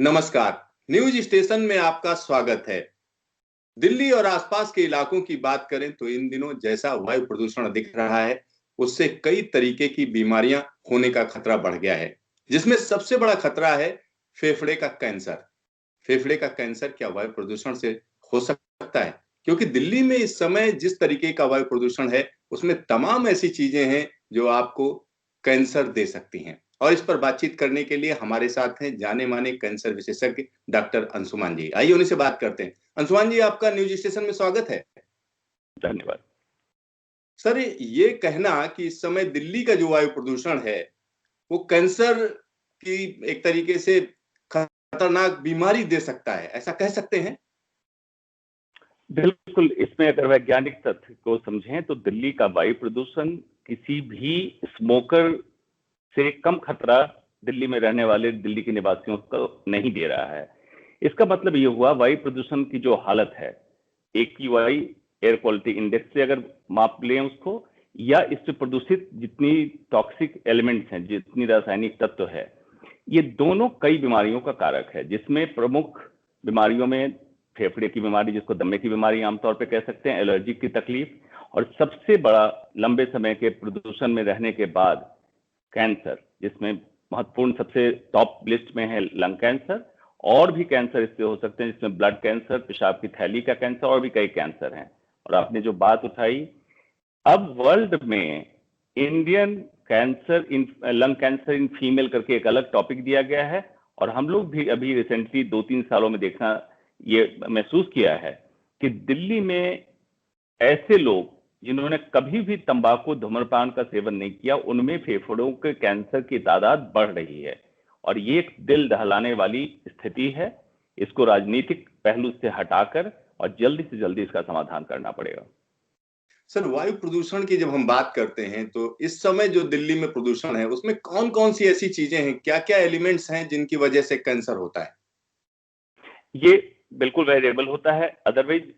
नमस्कार। News station में आपका स्वागत है। दिल्ली और आसपास के इलाकों की बात करें तो इन दिनों जैसा वायु प्रदूषण दिख रहा है, उससे कई तरीके की बीमारियां होने का खतरा बढ़ गया है, जिसमें सबसे बड़ा खतरा है फेफड़े का कैंसर। फेफड़े का कैंसर क्या वायु प्रदूषण से हो सकता है? क्योंकि दिल्ली में इस समय जिस तरीके का वायु प्रदूषण है, उसमें तमाम ऐसी चीजें हैं जो आपको कैंसर दे सकती हैं। और इस पर बातचीत करने के लिए हमारे साथ हैं जाने माने कैंसर विशेषज्ञ डॉक्टर अंशुमान जी। आइए उन्हीं से बात करते हैं। अंशुमान जी, आपका न्यूज स्टेशन में स्वागत है। धन्यवाद। सर, ये कहना कि इस समय दिल्ली का जो वायु प्रदूषण है वो कैंसर की एक तरीके से खतरनाक बीमारी दे सकता है, ऐसा कह सकते हैं? बिल्कुल, इसमें अगर वैज्ञानिक तथ्य को समझें तो दिल्ली का वायु प्रदूषण किसी भी स्मोकर से कम खतरा दिल्ली में रहने वाले दिल्ली के निवासियों को नहीं दे रहा है। इसका मतलब ये हुआ वायु प्रदूषण की जो हालत है, AQI एयर क्वालिटी इंडेक्स से अगर माप लें उसको, या इससे प्रदूषित जितनी टॉक्सिक एलिमेंट्स हैं, जितनी रासायनिक तत्व है, ये दोनों कई बीमारियों का कारक है, जिसमें प्रमुख बीमारियों में फेफड़े की बीमारी, जिसको दमे की बीमारी आमतौर पे कह सकते हैं, एलर्जी की तकलीफ, और सबसे बड़ा लंबे समय के प्रदूषण में रहने के बाद कैंसर, जिसमें महत्वपूर्ण सबसे टॉप लिस्ट में है लंग कैंसर। और भी कैंसर इससे हो सकते हैं, जिसमें ब्लड कैंसर, पेशाब की थैली का कैंसर, और भी कई कैंसर हैं। और आपने जो बात उठाई, अब वर्ल्ड में Indian cancer in lung cancer in female करके एक अलग टॉपिक दिया गया है। और हम लोग भी अभी रिसेंटली 2-3 सालों में देखना ये महसूस किया है कि दिल्ली में ऐसे लोग जिन्होंने कभी भी तंबाकू धूम्रपान का सेवन नहीं किया, उनमें फेफड़ों के कैंसर की तादाद बढ़ रही है। और ये एक दिल दहलाने वाली स्थिति है। इसको राजनीतिक पहलू से हटाकर और जल्दी से जल्दी इसका समाधान करना पड़ेगा। सर, वायु प्रदूषण की जब हम बात करते हैं तो इस समय जो दिल्ली में प्रदूषण है उसमें कौन कौन सी ऐसी चीजें हैं, क्या क्या एलिमेंट्स हैं जिनकी वजह से कैंसर होता है? ये बिल्कुल वेरिएबल होता है। अदरवाइज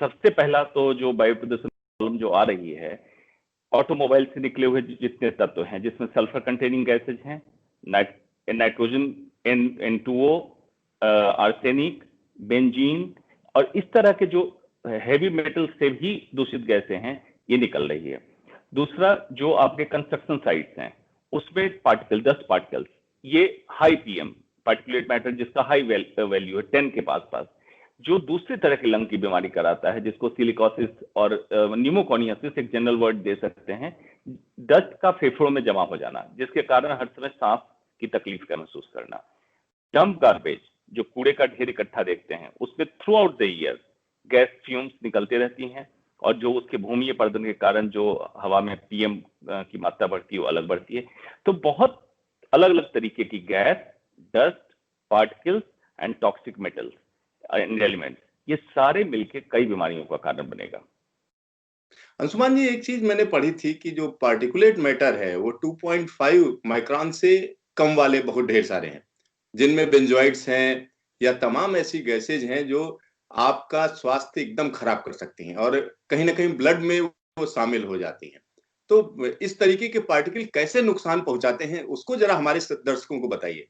सबसे पहला तो जो वायु प्रदूषण प्रॉब्लम जो आ रही है, ऑटोमोबाइल से निकले हुए जितने तत्व हैं, जिसमें सल्फर कंटेनिंग गैसेज हैं, नाइट्रोजन N2O, आर्सेनिक, बेंजीन, और इस तरह के जो हैवी मेटल से भी दूषित गैसें हैं, ये निकल रही है। दूसरा, जो आपके कंस्ट्रक्शन साइट्स हैं, उसमें पार्टिकल, डस्ट पार्टिकल्स, ये हाई पीएम पार्टिकुलेट मैटर, जिसका हाई वैल्यू है 10 के पास पास, जो दूसरी तरह के लंग की बीमारी कराता है, जिसको सिलिकोसिस और न्यूमोकोनियासिस एक जनरल वर्ड दे सकते हैं। डस्ट का फेफड़ों में जमा हो जाना, जिसके कारण हर समय सांस की तकलीफ का महसूस करना। डंप गार्बेज, जो कूड़े का ढेर इकट्ठा देखते हैं, उसमें through out the year gas fumes निकलती रहती हैं, और जो उसके भूमि अपरदन के कारण जो हवा में पीएम की मात्रा बढ़ती है, वो अलग बढ़ती है। तो बहुत अलग अलग तरीके की gas, dust particles and toxic metals and elements, ये सारे मिलकर कई बीमारियों का कारण बनेगा। अंशुमान जी, एक चीज मैंने पढ़ी थी कि जो पार्टिकुलेट मैटर है वो 2.5 माइक्रोन से कम वाले बहुत ढेर सारे हैं, जिनमें बेंजोइड्स हैं या तमाम ऐसी गैसेज हैं जो आपका स्वास्थ्य एकदम खराब कर सकती हैं और कहीं ना कहीं ब्लड में वो शामिल हो जाती हैं। तो इस तरीके के पार्टिकल कैसे नुकसान पहुंचाते हैं, उसको जरा हमारे दर्शकों को बताइए।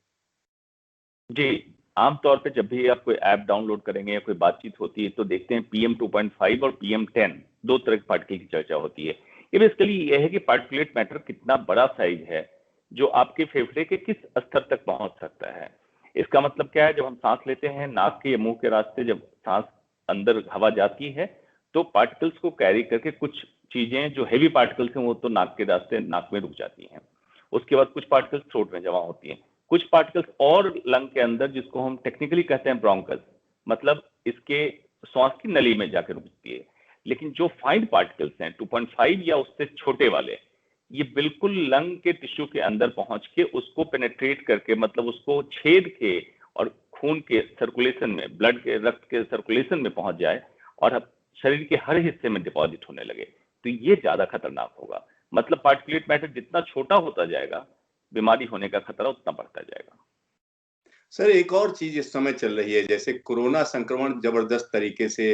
जी, आमतौर पे जब भी आप कोई ऐप डाउनलोड करेंगे या कोई बातचीत होती है, तो देखते हैं PM2.5 और PM10 दो तरह के पार्टिकल की चर्चा होती है। ये बेसिकली ये है कि पार्टिकुलेट मैटर कितना बड़ा साइज है, जो आपके फेफड़े के किस स्तर तक पहुंच सकता है। इसका मतलब क्या है, जब हम सांस लेते हैं, नाक के या मुंह के रास्ते जब सांस अंदर हवा जाती है, तो पार्टिकल्स को कैरी करके कुछ चीजें जो हैवी पार्टिकल्स हैं, वो तो नाक के रास्ते नाक में रुक जाती हैं। उसके बाद कुछ पार्टिकल्स थ्रोट में जमा होती हैं, कुछ पार्टिकल्स और लंग के अंदर, जिसको हम टेक्निकली कहते हैं ब्रोंकस, मतलब इसके श्वास की नली में जाकर रुकती है। लेकिन जो फाइन पार्टिकल्स हैं 2.5 या उससे छोटे वाले, ये बिल्कुल लंग के टिश्यू के अंदर पहुंच के उसको पेनेट्रेट करके, मतलब उसको छेद के और खून के सर्कुलेशन में, ब्लड के, रक्त के सर्कुलेशन में पहुंच जाए और शरीर के हर हिस्से में डिपॉजिट होने लगे, तो ये ज्यादा खतरनाक होगा। मतलब पार्टिकुलेट मैटर जितना छोटा होता जाएगा, बीमारी होने का खतरा उतना बढ़ता जाएगा। सर, एक और चीज इस समय चल रही है, जैसे कोरोना संक्रमण जबरदस्त तरीके से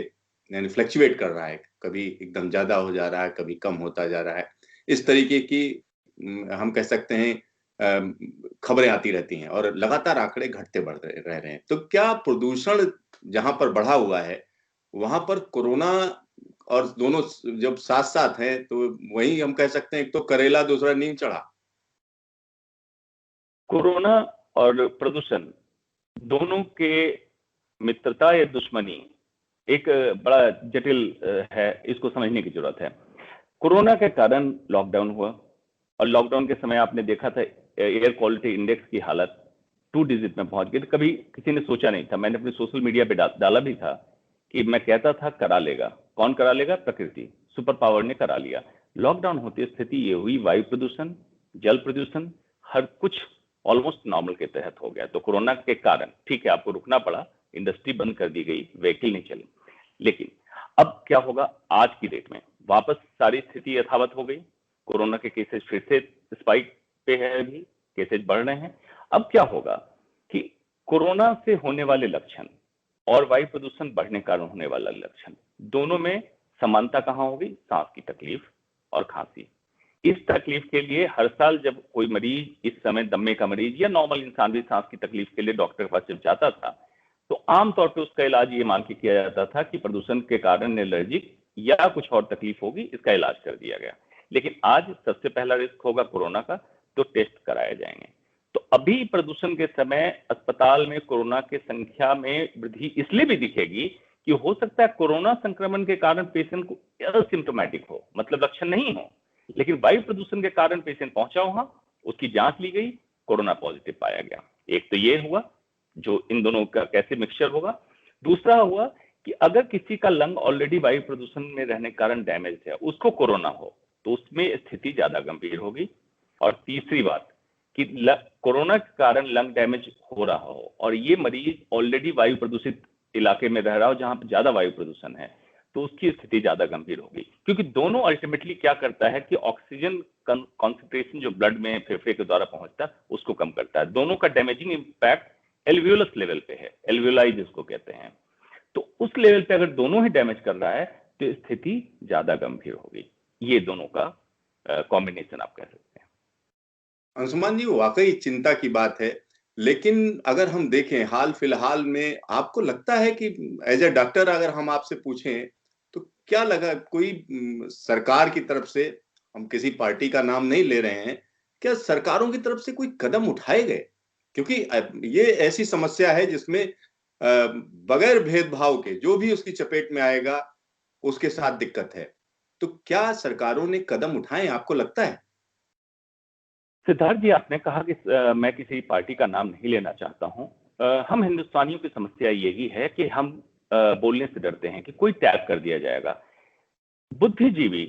यानी फ्लक्चुएट कर रहा है, कभी एकदम ज्यादा हो जा रहा है, कभी कम होता जा रहा है। इस तरीके की हम कह सकते हैं खबरें आती रहती हैं और लगातार आंकड़े घटते बढ़ रह रहे हैं। तो क्या प्रदूषण जहां पर बढ़ा हुआ है वहां पर कोरोना और दोनों जब साथ साथ हैं तो वही हम कह सकते हैं, एक तो करेला दूसरा नीम चढ़ा। कोरोना और प्रदूषण दोनों के मित्रता या दुश्मनी एक बड़ा जटिल है, इसको समझने की जरूरत है। कोरोना के कारण लॉकडाउन हुआ और लॉकडाउन के समय आपने देखा था एयर क्वालिटी इंडेक्स की हालत 2 डिजिट में पहुंच गई। तो कभी किसी ने सोचा नहीं था, मैंने अपने सोशल मीडिया पे डाला भी था कि मैं कहता था करा लेगा। कौन करा लेगा? प्रकृति, सुपर पावर ने करा लिया। लॉकडाउन होती स्थिति ये हुई, वायु प्रदूषण, जल प्रदूषण, हर कुछ ऑलमोस्ट नॉर्मल के तहत हो गया। तो कोरोना के कारण ठीक है, आपको रुकना पड़ा, इंडस्ट्री बंद कर दी गई, व्हीकल नहीं चली। लेकिन अब क्या होगा? आज की डेट में वापस सारी स्थिति यथावत हो गई। कोरोना के केसेस फिर से स्पाइक पे है, अभी केसेस बढ़ रहे हैं। अब क्या होगा कि कोरोना से होने वाले लक्षण और वायु प्रदूषण बढ़ने कारण होने वाला लक्षण, दोनों में समानता कहां होगी? सांस की तकलीफ और खांसी। इस तकलीफ के लिए हर साल जब कोई मरीज, इस समय दम्मे का मरीज या नॉर्मल इंसान भी सांस की तकलीफ के लिए डॉक्टर के पास जब जाता था, तो आमतौर पे उसका इलाज ये मान के किया जाता था कि प्रदूषण के कारण एलर्जिक या कुछ और तकलीफ होगी, इसका इलाज कर दिया गया। लेकिन आज सबसे पहला रिस्क होगा कोरोना का, तो टेस्ट कराए जाएंगे। तो अभी प्रदूषण के समय अस्पताल में कोरोना के संख्या में वृद्धि इसलिए भी दिखेगी कि हो सकता है कोरोना संक्रमण के कारण पेशेंट को असिम्टोमेटिक हो, मतलब लक्षण नहीं हो, लेकिन वायु प्रदूषण के कारण पेशेंट पहुंचा वहां, उसकी जांच ली गई, कोरोना पॉजिटिव पाया गया। एक तो ये हुआ, जो इन दोनों का कैसे मिक्सचर होगा। दूसरा हुआ कि अगर किसी का लंग ऑलरेडी वायु प्रदूषण में रहने के कारण डैमेज है, उसको कोरोना हो, तो उसमें स्थिति ज्यादा गंभीर होगी। और तीसरी बात कि कोरोना के कारण लंग डैमेज हो रहा हो और ये मरीज ऑलरेडी वायु प्रदूषित इलाके में रह रहा हो जहां पर ज्यादा वायु प्रदूषण है, तो उसकी स्थिति ज्यादा गंभीर होगी। क्योंकि दोनों अल्टीमेटली क्या करता है कि ऑक्सीजन कॉन्सेंट्रेशन जो ब्लड में फेफड़े के द्वारा पहुंचता है उसको कम करता है। दोनों का डैमेजिंग इंपैक्ट एल्वियोलस लेवल पे है, एल्वियोलाई जिसको कहते हैं। तो उस लेवल पे अगर दोनों ही डैमेज कर रहा है तो स्थिति ज्यादा गंभीर होगी। ये दोनों का कॉम्बिनेशन आप कह सकते हैं। अंशुमान जी, वाकई चिंता की बात है। लेकिन अगर हम देखें हाल फिलहाल में, आपको लगता है कि एज ए डॉक्टर अगर हम आपसे पूछें तो क्या लगा, कोई सरकार की तरफ से, हम किसी पार्टी का नाम नहीं ले रहे हैं, क्या सरकारों की तरफ से कोई कदम उठाए गए? क्योंकि ये ऐसी समस्या है जिसमें बगैर भेदभाव के जो भी उसकी चपेट में आएगा उसके साथ दिक्कत है। तो क्या सरकारों ने कदम उठाए, आपको लगता है? सिद्धार्थ जी, आपने कहा कि मैं किसी पार्टी का नाम नहीं लेना चाहता हूं। हम हिंदुस्तानियों की समस्या यही है कि हम बोलने से डरते हैं कि कोई टैग कर दिया जाएगा। बुद्धिजीवी,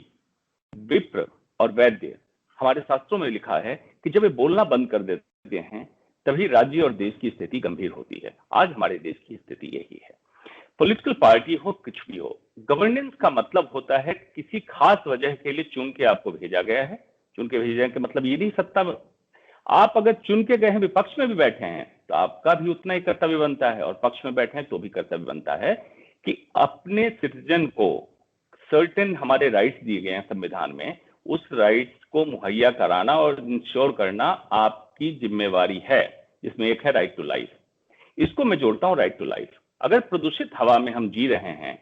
विप्र और वैद्य, हमारे शास्त्रों में लिखा है कि जब ये बोलना बंद कर देते हैं तभी राज्य और देश की स्थिति गंभीर होती है। आज हमारे देश की स्थिति यही है। पॉलिटिकल पार्टी हो, कुछ भी हो, गवर्नेंस का मतलब होता है किसी खास वजह के लिए चुन के आपको भेजा गया है। चुन के भेजे के मतलब ये नहीं, सत्ता में आप अगर चुन के गए हैं, विपक्ष में भी बैठे हैं, तो आपका भी उतना ही कर्तव्य बनता है, और पक्ष में बैठे हैं तो भी कर्तव्य बनता है कि अपने सिटीजन को सर्टेन हमारे राइट्स दिए गए हैं संविधान में, उस राइट्स को मुहैया कराना और इंश्योर करना आपकी जिम्मेवारी है, जिसमें एक है राइट टू लाइफ। इसको मैं जोड़ता हूं राइट टू लाइफ। अगर प्रदूषित हवा में हम जी रहे हैं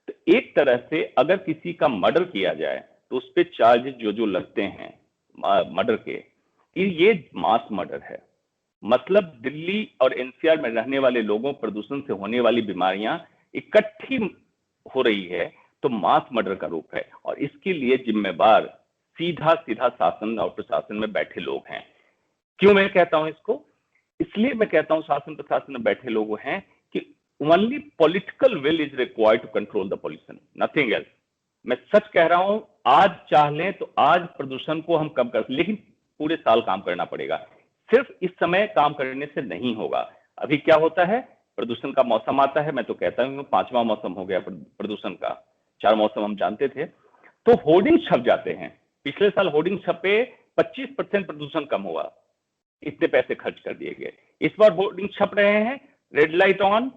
तो एक तरह से अगर किसी का मर्डर किया जाए तो उस पर चार्जेस जो लगते हैं मर्डर के, ये मास मर्डर है। मतलब दिल्ली और एनसीआर में रहने वाले लोगों, प्रदूषण से होने वाली बीमारियां इकट्ठी हो रही है, तो मास मर्डर का रूप है। और इसके लिए जिम्मेवार सीधा सीधा शासन और प्रशासन में बैठे लोग हैं। क्यों मैं कहता हूं इसको? इसलिए मैं कहता हूं शासन प्रशासन में बैठे लोग हैं कि only political will is required to control the pollution, nothing else. मैं सच कह रहा हूं, आज चाह लें तो आज प्रदूषण को हम कम कर, लेकिन पूरे साल काम करना पड़ेगा। सिर्फ इस समय काम करने से नहीं होगा। अभी क्या होता है, प्रदूषण का मौसम आता है, मैं तो कहता हूं 5वां मौसम हो गया प्रदूषण का, 4 मौसम हम जानते थे, तो होर्डिंग छप जाते हैं। पिछले साल होर्डिंग छपे, 25% प्रदूषण कम हुआ, इतने पैसे खर्च कर दिए गए। इस बार होर्डिंग छप रहे हैं, रेड लाइट ऑन,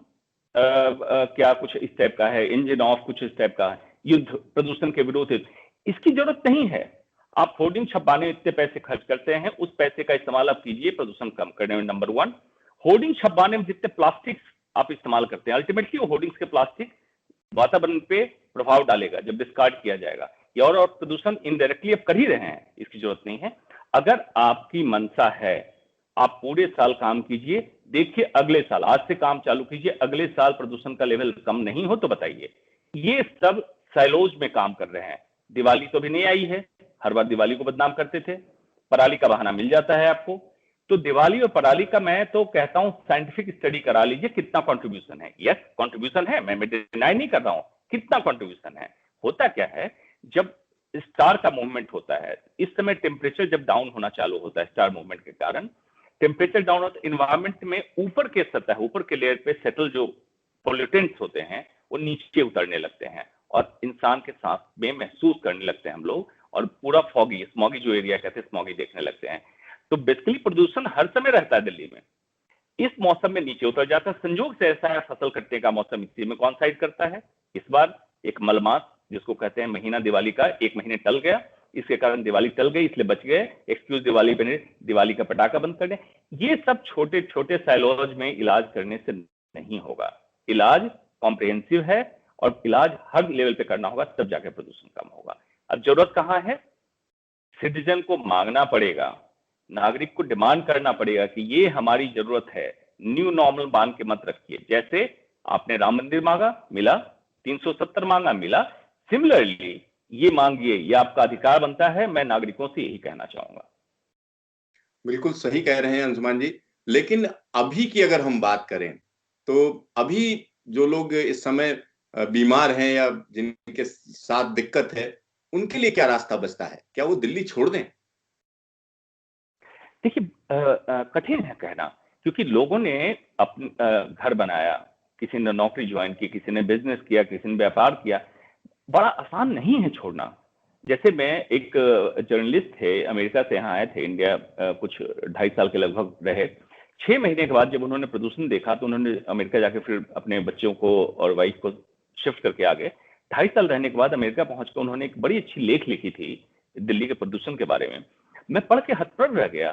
क्या कुछ इस टाइप का है, इंजन ऑफ कुछ इस टाइप का है, युद्ध प्रदूषण के विरोध। इसकी जरूरत नहीं है। आप होर्डिंग छपवाने में इतने पैसे खर्च करते हैं, उस पैसे का इस्तेमाल आप कीजिए प्रदूषण कम करने में। नंबर 1, होर्डिंग छपवाने में जितने प्लास्टिक्स आप इस्तेमाल करते हैं, अल्टीमेटली वो होर्डिंग्स के प्लास्टिक वातावरण पे प्रभाव डालेगा जब डिस्कार्ड किया जाएगा। ये और प्रदूषण इनडायरेक्टली आप कर ही रहे हैं, इसकी जरूरत नहीं है। अगर आपकी मंशा है, आप पूरे साल काम कीजिए, देखिए अगले साल, आज से काम चालू कीजिए, अगले साल प्रदूषण का लेवल कम नहीं हो तो बताइए। ये सब साइलोज में काम कर रहे हैं। दिवाली तो भी नहीं आई है, हर बार दिवाली को बदनाम करते थे, पराली का बहाना मिल जाता है आपको। तो दिवाली और पराली का मैं तो कहता हूं साइंटिफिक स्टडी करा लीजिए, कितना कंट्रीब्यूशन है। यस कंट्रीब्यूशन है, मैं डिनाई नहीं कर रहा हूं, कितना कंट्रीब्यूशन है। होता क्या है, जब स्टार का मूवमेंट होता है, इस समय टेम्परेचर जब डाउन होना चालू होता है स्टार मूवमेंट के कारण, टेम्परेचर डाउन होता है, इन्वायरमेंट में ऊपर के सतह, ऊपर के लेयर पे सेटल जो पोल्यूटेंट्स होते हैं वो नीचे उतरने लगते हैं और इंसान के सांस में महसूस करने लगते हैं हम लोग, और पूरा फॉगी, स्मॉगी जो एरिया कहते हैं, स्मॉगी देखने लगते हैं। तो बेसिकली प्रदूषण हर समय रहता है दिल्ली में, इस मौसम में नीचे उतर जाता है। संयोग से ऐसा है फसल कटने का मौसम इसी में कॉन्साइड करता है। इस बार एक मलमास जिसको कहते हैं महीना दिवाली का, 1 महीने टल गया, इसके कारण दिवाली टल गई, इसलिए बच गए। एक्सक्यूज दिवाली बने, दिवाली का पटाखा बंद कर दें। ये सब छोटे छोटे साइलॉज में इलाज करने से नहीं होगा। इलाज कॉम्प्रिहेंसिव है और इलाज हर लेवल पे करना होगा, तब जाके प्रदूषण कम होगा। अब जरूरत कहां है, सिटीजन को मांगना पड़ेगा, नागरिक को डिमांड करना पड़ेगा कि ये हमारी जरूरत है। न्यू नॉर्मल मान के मत रखिए। जैसे आपने राम मंदिर मांगा, मिला, 370 मांगा, मिला, सिमिलरली ये मांगिए, ये आपका अधिकार बनता है। मैं नागरिकों से यही कहना चाहूंगा। बिल्कुल सही कह रहे हैं अंशुमान जी। लेकिन अभी की अगर हम बात करें तो अभी जो लोग इस समय बीमार हैं या जिनके साथ दिक्कत है, उनके लिए क्या रास्ता बचता है? क्या वो दिल्ली छोड़ दें? देखिए कठिन है कहना, क्योंकि लोगों ने अपना घर बनाया, किसी ने नौकरी ज्वाइन की, किसी ने बिजनेस किया, किसी ने व्यापार किया। बड़ा आसान नहीं है छोड़ना। जैसे मैं एक जर्नलिस्ट थे, अमेरिका से यहाँ आए थे इंडिया, कुछ 2.5 साल के लगभग रहे। 6 महीने के बाद जब उन्होंने प्रदूषण देखा तो उन्होंने अमेरिका जाके फिर अपने बच्चों को और वाइफ को शिफ्ट करके आ गए। 2.5 साल रहने के बाद अमेरिका पहुंचकर उन्होंने एक बड़ी अच्छी लेख लिखी थी दिल्ली के प्रदूषण के बारे में। मैं पढ़ के हतप्रभ रह गया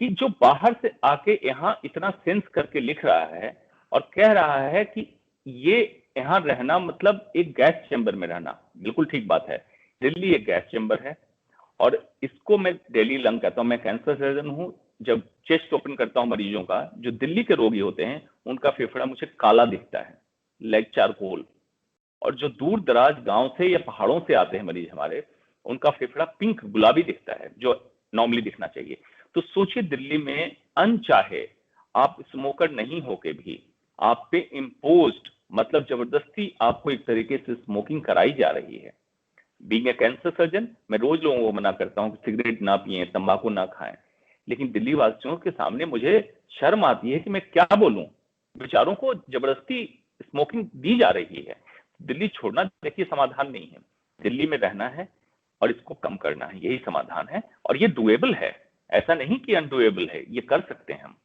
कि जो बाहर से आके यहाँ इतना सेंस करके लिख रहा है और कह रहा है कि ये यहाँ रहना मतलब एक गैस चैम्बर में रहना। बिल्कुल ठीक बात है, दिल्ली एक गैस चैम्बर है और इसको मैं डेली लंग कहता हूँ। मैं कैंसर सर्जन हूँ। जब चेस्ट ओपन करता हूँ मरीजों का, जो दिल्ली के रोगी होते हैं उनका फेफड़ा मुझे काला दिखता है, लाइक चारकोल। और जो दूर दराज गांव से या पहाड़ों से आते हैं मरीज हमारे, उनका फेफड़ा पिंक गुलाबी दिखता है, जो नॉर्मली दिखना चाहिए। तो सोचिए दिल्ली में अनचाहे आप स्मोकर नहीं होके भी आप पे इम्पोज्ड, मतलब जबरदस्ती आपको एक तरीके से स्मोकिंग कराई जा रही है। बीइंग ए कैंसर सर्जन, मैं रोज लोगों को मना करता हूँ कि सिगरेट ना पिए, तंबाकू ना खाएं, लेकिन दिल्ली वासियों के सामने मुझे शर्म आती है कि मैं क्या बोलूं। बेचारों को जबरदस्ती स्मोकिंग दी जा रही है। दिल्ली छोड़ना देखिए समाधान नहीं है, दिल्ली में रहना है और इसको कम करना है, यही समाधान है। और ये डुएबल है, ऐसा नहीं कि अनडुएबल है, ये कर सकते हैं हम।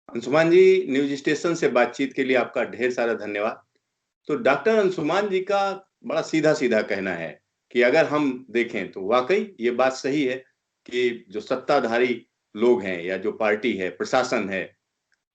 अंशुमान जी, न्यूज स्टेशन से बातचीत के लिए आपका ढेर सारा धन्यवाद। तो डॉक्टर अंशुमान जी का बड़ा सीधा सीधा कहना है कि अगर हम देखें तो वाकई ये बात सही है कि जो सत्ताधारी लोग हैं या जो पार्टी है, प्रशासन है,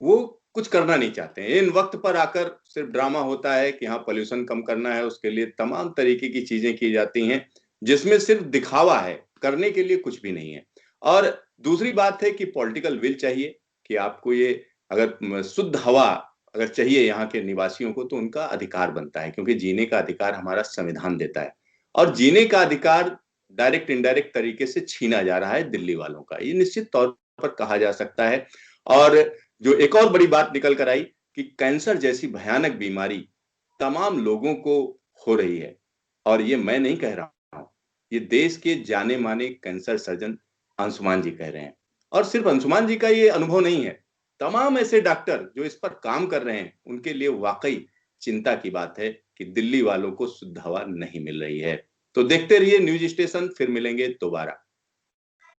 वो कुछ करना नहीं चाहते हैं। इन वक्त पर आकर सिर्फ ड्रामा होता है कि हाँ पॉल्यूशन कम करना है, उसके लिए तमाम तरीके की चीजें की जाती हैं जिसमें सिर्फ दिखावा है, करने के लिए कुछ भी नहीं है। और दूसरी बात है कि पॉलिटिकल विल चाहिए कि आपको ये अगर शुद्ध हवा अगर चाहिए यहाँ के निवासियों को तो उनका अधिकार बनता है, क्योंकि जीने का अधिकार हमारा संविधान देता है और जीने का अधिकार डायरेक्ट इनडायरेक्ट तरीके से छीना जा रहा है दिल्ली वालों का, ये निश्चित तौर पर कहा जा सकता है। और जो एक और बड़ी बात निकल कर आई कि कैंसर जैसी भयानक बीमारी तमाम लोगों को हो रही है, और ये मैं नहीं कह रहा हूं, ये देश के जाने माने कैंसर सर्जन अंशुमान जी कह रहे हैं। और सिर्फ अंशुमान जी का ये अनुभव नहीं है, तमाम ऐसे डॉक्टर जो इस पर काम कर रहे हैं उनके लिए वाकई चिंता की बात है कि दिल्ली वालों को शुद्ध हवा नहीं मिल रही है। तो देखते रहिए न्यूज स्टेशन, फिर मिलेंगे दोबारा।